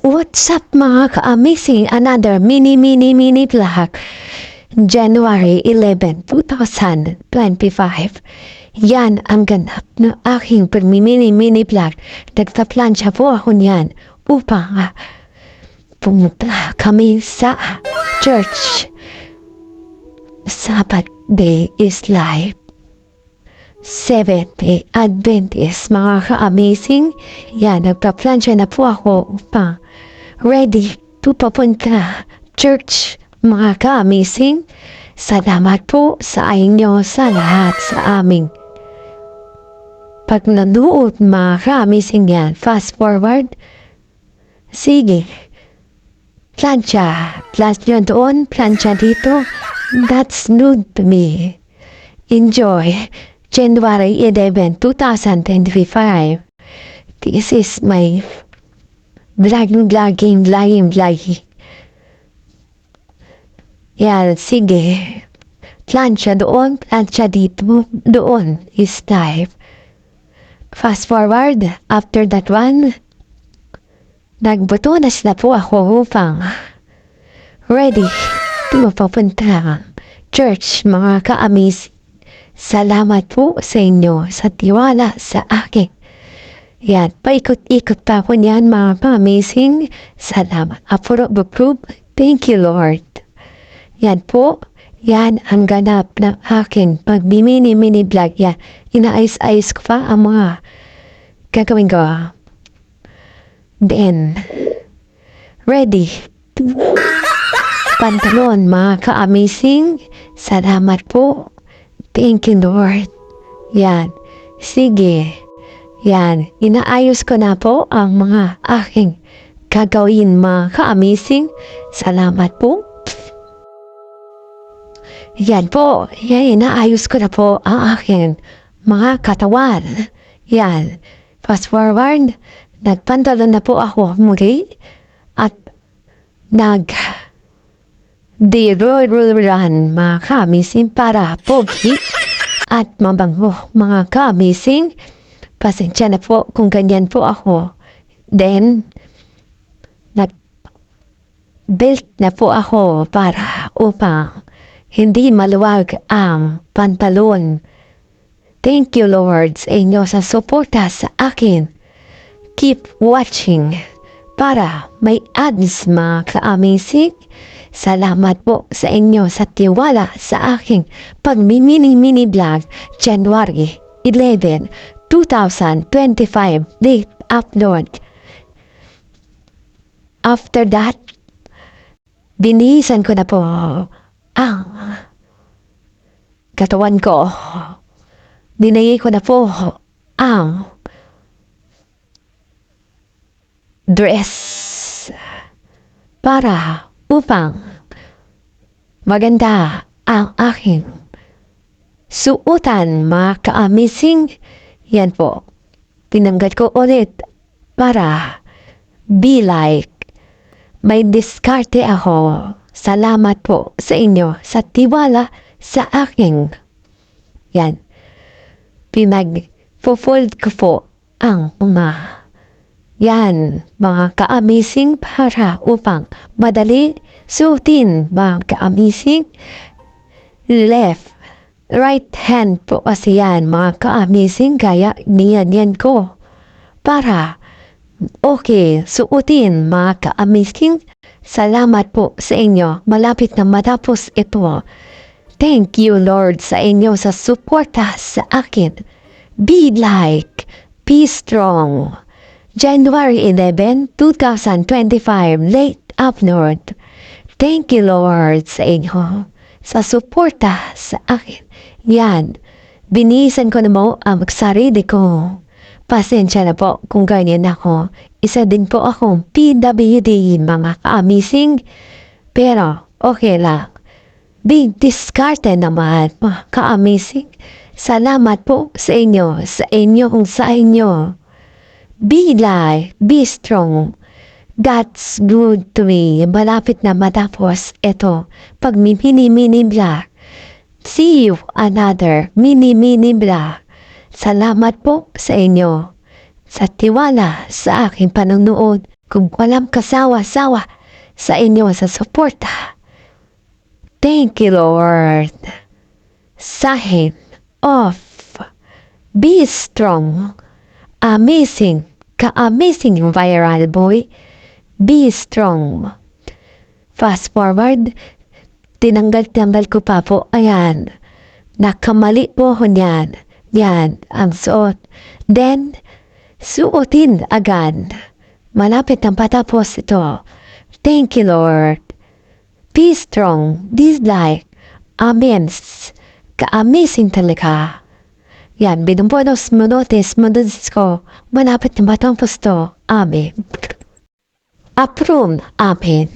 What's up mga ka-amazing? Another mini vlog. January 11, 2025. Yan ang ganap na aking mini vlog. Nagpa-plansya po ako niyan upang pumunta kami sa church. Sabbath day is life. Seventh-day Adventist, mga ka-amazing. Yan, nagpa-plansya na po ako upang ready to papunta church, mga ka-amazing. Salamat po sa inyo sa lahat sa aming pag nanood, mga ka-amazing yan. Fast forward. Sige. Plansya doon, plansya dito. That's new to me. Enjoy. January 11, 2025. This is my vlogging. Yan, sige. Plansya doon, plansya dito. Doon is life. Fast forward, after that one, nagbutunas na po ako upang ready to mapapunta church, mga ka-amazing. Salamat po sa inyo sa tiwala sa akin. Yan, paikot-ikot pa po niyan, mga ka-amazing. Salamat. Approve. Thank you, Lord. Yan po. Yan ang ganap ng aking pag-mini vlog. Yan, inaayos-ayos ko pa ang mga gagawin ko. Then, ready to pantalon, mga ka-amazing. Salamat po. Thank you, Lord. Yan. Sige. Yan. Inaayos ko na po ang mga aking gagawin, mga ka-amazing. Salamat po. Yan po. Yan. Inaayos ko na po ang aking mga katawan. Yan. Fast forward. Nagpantalon na po ako muli. At run, mga ka-amazing, para pogi at mabango, mga ka-amazing. Pasensya na po kung ganyan po ako. Then, nag-belt na po ako para upang hindi maluwag ang pantalon. Thank you, Lord, sa inyo sa suporta sa akin. Keep watching para may ads, mga ka-amazing. Salamat po sa inyo sa tiwala sa aking pag-mini vlog. January 11, 2025 date upload. After that, binihisan ko na po ang katawan ko. Dinayay ko na po ang dress para upang maganda ang aking suotan, mga ka-amazing. Yan po. Tinanggat ko ulit para be like. May diskarte ako. Salamat po sa inyo sa tiwala sa aking. Yan. Pinag-fold ko po ang mga yan, mga ka-amazing, para upang madali suotin, mga ka-amazing. Left, right hand po kasi yan, mga ka-amazing, kaya niyan ko para okay suotin, mga ka-amazing. Salamat po sa inyo. Malapit na matapos ito. Thank you, Lord, sa inyo sa suporta sa akin. Be like, be strong. January 11, 2025, late upload. Thank you, Lord, sa inyo sa suporta sa akin. Yan, binisan ko na mo ang sarili ko. Pasensya na po kung ganyan ako. Isa din po akong PWD, mga ka-amazing. Pero, okay lang. Big discarte naman, mga ka-amazing. Salamat po sa inyo, sa inyo. Be like, be strong. That's good to me. Malapit na matapos ito. Pag mini vlog. See you another mini vlog. Salamat po sa inyo. Sa tiwala sa aking panonood. kung walang kasawa-sawa sa inyo sa suporta. Thank you, Lord. Sign off. Be strong. Amazing. Ka-amazing viral boy. Be strong. Fast forward. Tinanggal-tanggal ko pa po. Ayan. Nakamali po ko niyan. Yan. Ang suot. Then, suotin agad. Malapit ang patapos ito. Thank you, Lord. Be strong. Dislike. Amen. Ka-amazing talaga. Yan, binubuenos minutos ko. Malapit ang batang pusto. Amen. Approve. Amen.